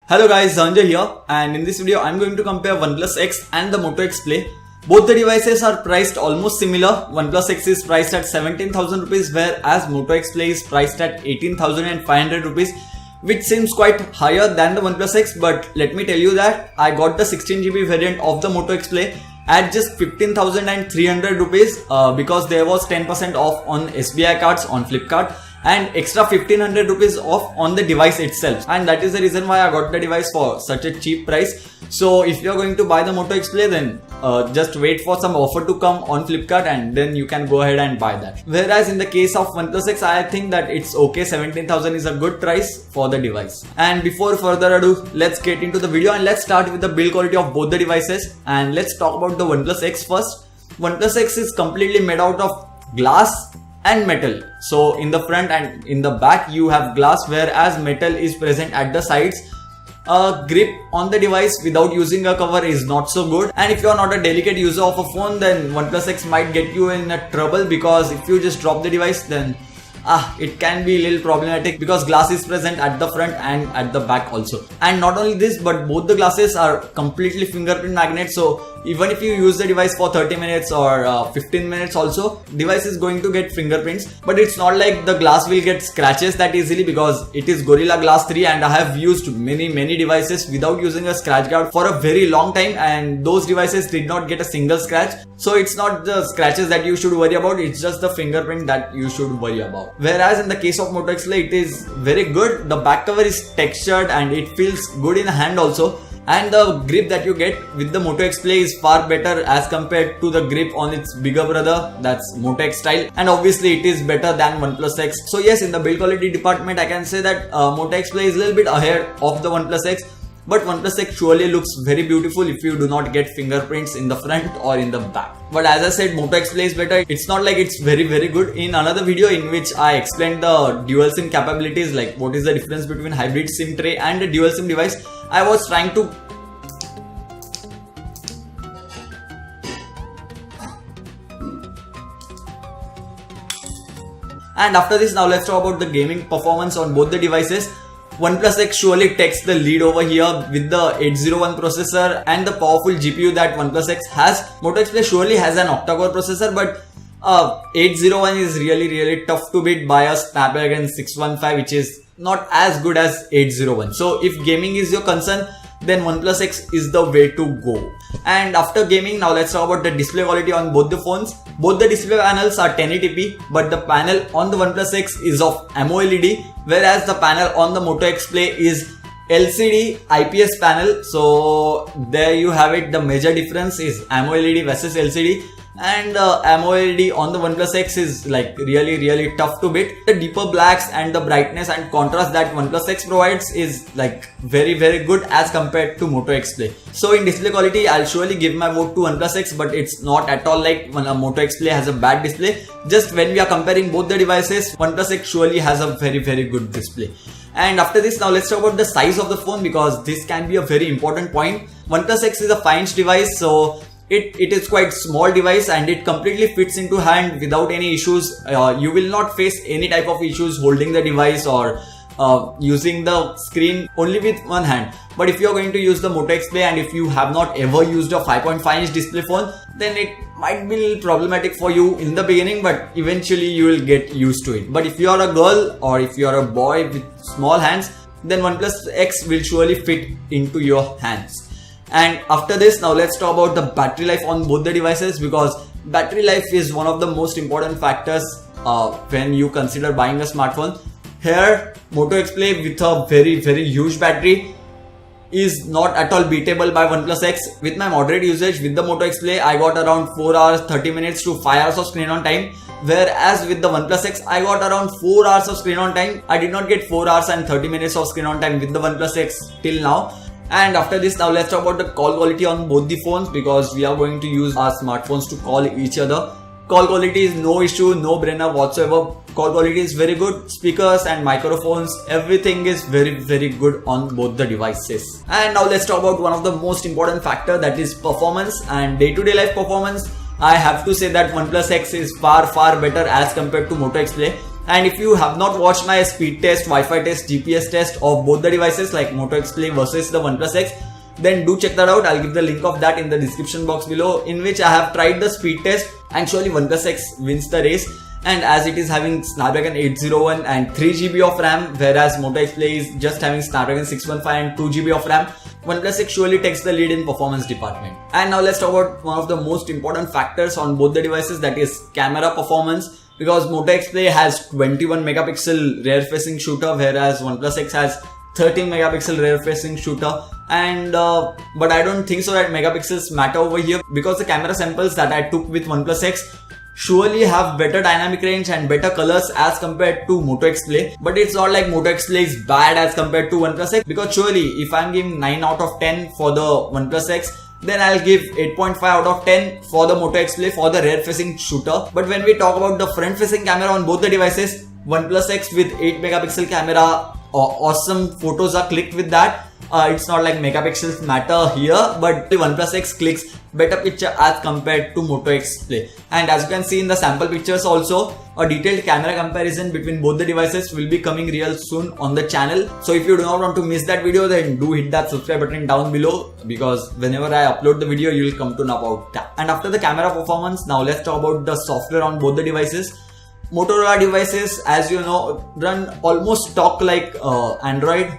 Hello guys, Sanjay here, and in this video I'm going to compare OnePlus X and the Moto X Play. Both the devices are priced almost similar. OnePlus X is priced at 17,000 rupees whereas Moto X Play is priced at 18,500 rupees, which seems quite higher than the OnePlus X, but let me tell you that I got the 16GB variant of the Moto X Play at just 15,300 rupees because there was 10% off on SBI cards on Flipkart and extra 1500 rupees off on the device itself, and that is the reason why I got the device for such a cheap price. So if you are going to buy the Moto X Play, then just wait for some offer to come on Flipkart and then you can go ahead and buy that. Whereas in the case of OnePlus X, I think that it's okay. 17,000 is a good price for the device. And before further ado, let's get into the video and let's start with the build quality of both the devices. And let's talk about the OnePlus X first. OnePlus X is completely made out of glass and metal. So in the front and in the back you have glass, whereas metal is present at the sides. Grip on the device without using a cover is not so good, and if you are not a delicate user of a phone, then OnePlus X might get you in a trouble, because if you just drop the device, then it can be a little problematic because glass is present at the front and at the back also. And not only this, but both the glasses are completely fingerprint magnets, so even if you use the device for 30 minutes or 15 minutes also, device is going to get fingerprints. But it's not like the glass will get scratches that easily, because it is Gorilla Glass 3 and I have used many devices without using a scratch guard for a very long time, and those devices did not get a single scratch. So it's not the scratches that you should worry about, it's just the fingerprint that you should worry about. Whereas in the case of Moto X Play, it is very good. The back cover is textured and it feels good in the hand also. And the grip that you get with the Moto X Play is far better as compared to the grip on its bigger brother, that's Moto X Style, and obviously it is better than OnePlus X. So yes, in the build quality department, I can say that Moto X Play is a little bit ahead of the OnePlus X, but OnePlus X surely looks very beautiful if you do not get fingerprints in the front or in the back. But as I said, Moto X Play is better. It's not like it's very good. In another video in which I explained the dual SIM capabilities, like what is the difference between hybrid SIM tray and a dual SIM device, I was trying to And after this, now let's talk about the gaming performance on both the devices. OnePlus X surely takes the lead over here with the 801 processor and the powerful GPU that OnePlus X has. Moto X Play surely has an octa-core processor, but 801 is really tough to beat by a Snapdragon 615, which is not as good as 801. So if gaming is your concern, then OnePlus X is the way to go. And after gaming, now let's talk about the display quality on both the phones. Both the display panels are 1080p, but the panel on the OnePlus X is of AMOLED, whereas the panel on the Moto X Play is LCD IPS panel. So there you have it. The major difference is AMOLED versus LCD, and AMOLED on the OnePlus X is like really tough to beat. The deeper blacks and the brightness and contrast that OnePlus X provides is like very good as compared to Moto X Play. So in display quality, I'll surely give my vote to OnePlus X, but it's not at all like when a Moto X Play has a bad display. Just when we are comparing both the devices, OnePlus X surely has a very good display. And after this, now let's talk about the size of the phone, because this can be a very important point. OnePlus X is a 5-inch device, so it is quite small device and it completely fits into hand without any issues. You will not face any type of issues holding the device or using the screen only with one hand. But if you are going to use the Moto X Play and if you have not ever used a 5.5-inch display phone, then it might be a little problematic for you in the beginning, but eventually you will get used to it. But if you are a girl or if you are a boy with small hands, then OnePlus X will surely fit into your hands. And after this, now let's talk about the battery life on both the devices, because battery life is one of the most important factors when you consider buying a smartphone. Here, Moto X Play with a very huge battery is not at all beatable by OnePlus X. With my moderate usage with the Moto X Play, I got around 4 hours 30 minutes to 5 hours of screen on time, whereas with the OnePlus X, I got around 4 hours of screen on time. I did not get 4 hours and 30 minutes of screen on time with the OnePlus X till now. And after this, now let's talk about the call quality on both the phones, because we are going to use our smartphones to call each other. Call quality is no issue, no brainer whatsoever. Call quality is very good. Speakers and microphones, everything is very good on both the devices. And now let's talk about one of the most important factor, that is performance and day-to-day life performance. I have to say that OnePlus X is far better as compared to Moto X Play. And if you have not watched my speed test, Wi-Fi test, GPS test of both the devices like Moto X Play versus the OnePlus X, then do check that out. I'll give the link of that in the description box below, in which I have tried the speed test, and surely OnePlus X wins the race. And as it is having Snapdragon 801 and 3GB of RAM, whereas Moto X Play is just having Snapdragon 615 and 2GB of RAM, OnePlus X surely takes the lead in performance department. And now let's talk about one of the most important factors on both the devices, that is camera performance. Because Moto X Play has 21 megapixel rear facing shooter, whereas OnePlus X has 13 megapixel rear facing shooter. And but I don't think so that megapixels matter over here, because the camera samples that I took with OnePlus X surely have better dynamic range and better colors as compared to Moto X Play. But it's not like Moto X Play is bad as compared to OnePlus X, because surely if I'm giving 9 out of 10 for the OnePlus X, then I'll give 8.5 out of 10 for the Moto X Play for the rear facing shooter. But when we talk about the front facing camera on both the devices, OnePlus X with 8 megapixel camera, awesome photos are clicked with that. It's not like megapixels matter here, but the OnePlus X clicks better picture as compared to Moto X Play. And as you can see in the sample pictures also, a detailed camera comparison between both the devices will be coming real soon on the channel. So if you do not want to miss that video, then do hit that subscribe button down below, because whenever I upload the video, you will come to know about that. And after the camera performance, now let's talk about the software on both the devices. Motorola devices, as you know, run almost stock like Android,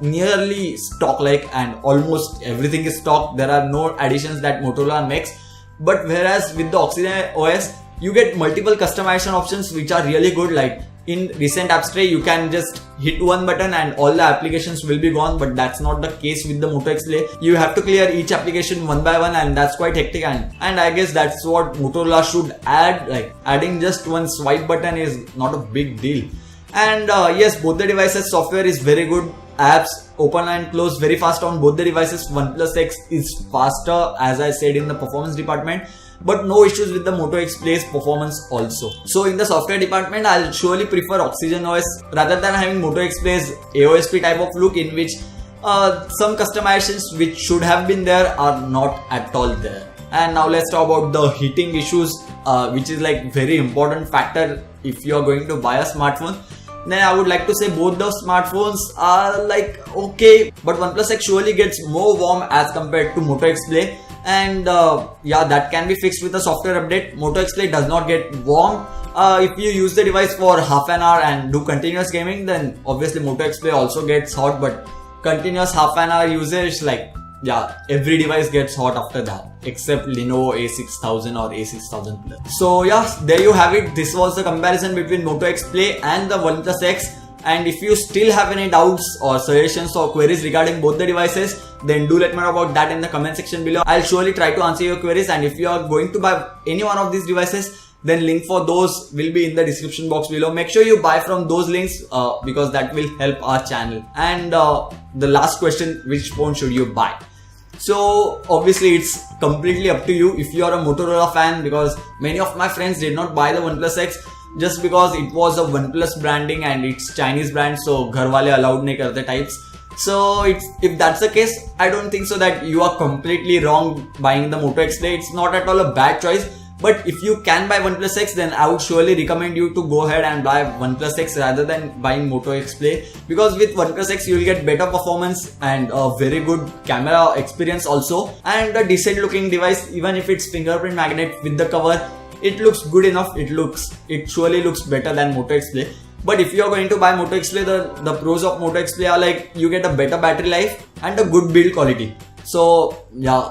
nearly stock like, and almost everything is stock. There are no additions that Motorola makes. But whereas with the Oxygen OS, you get multiple customization options which are really good. Like in recent apps tray, you can just hit one button and all the applications will be gone, but that's not the case with the Moto X Play. You have to clear each application one by one, and that's quite hectic, and I guess that's what Motorola should add. Like adding just one swipe button is not a big deal. And yes, both the devices software is very good. Apps open and close very fast on both the devices. OnePlus X is faster, as I said, in the performance department, but no issues with the Moto X Play's performance also. So in the software department, I'll surely prefer Oxygen OS rather than having Moto X Play's AOSP type of look, in which some customizations which should have been there are not at all there. And now let's talk about the heating issues, which is like very important factor if you are going to buy a smartphone. Then I would like to say both the smartphones are like okay, but OnePlus X surely gets more warm as compared to Moto X Play. And yeah, that can be fixed with a software update. Moto X Play does not get warm. If you use the device for half an hour and do continuous gaming, then obviously Moto X Play also gets hot, but continuous half an hour usage, like yeah, every device gets hot after that, except Lenovo A6000 or A6000 Plus. So yeah, there you have it. This was the comparison between Moto X Play and the OnePlus X. And if you still have any doubts or suggestions or queries regarding both the devices, then do let me know about that in the comment section below. I'll surely try to answer your queries, and if you are going to buy any one of these devices, then link for those will be in the description box below. Make sure you buy from those links because that will help our channel. And the last question, which phone should you buy? So obviously it's completely up to you if you are a Motorola fan, because many of my friends did not buy the OnePlus X just because it was a OnePlus branding and it's Chinese brand, so ghar wale allowed nahi karte types. So if that's the case, I don't think so that you are completely wrong buying the Moto X Play. It's not at all a bad choice. But if you can buy OnePlus X, then I would surely recommend you to go ahead and buy OnePlus X rather than buying Moto X Play, because with OnePlus X you will get better performance and a very good camera experience also, and a decent looking device. Even if it's fingerprint magnet with the cover, it looks good enough. It surely looks better than Moto X Play. But if you are going to buy Moto X Play, the pros of Moto X Play are like you get a better battery life and a good build quality. So yeah,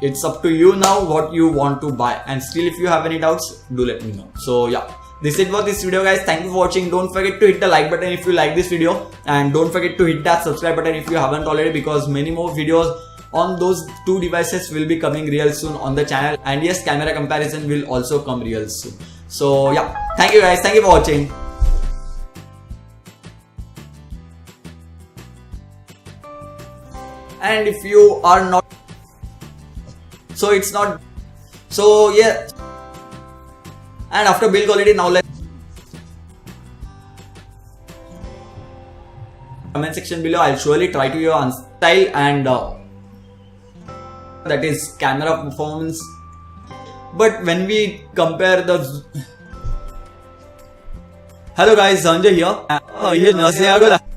it's up to you now what you want to buy. And still, if you have any doubts, do let me know. So yeah, this is it for this video, guys. Thank you for watching. Don't forget to hit the like button if you like this video, and don't forget to hit that subscribe button if you haven't already, because many more videos on those two devices will be coming real soon on the channel. And yes, camera comparison will also come real soon. So yeah, thank you guys. Thank you for watching. And if you are not, so it's not, so yeah. And after build quality, now let's comment section below. I'll surely try to your answer style, and that is camera performance. But when we compare the Hello guys, Sanjay here. Here's Nasir Agola.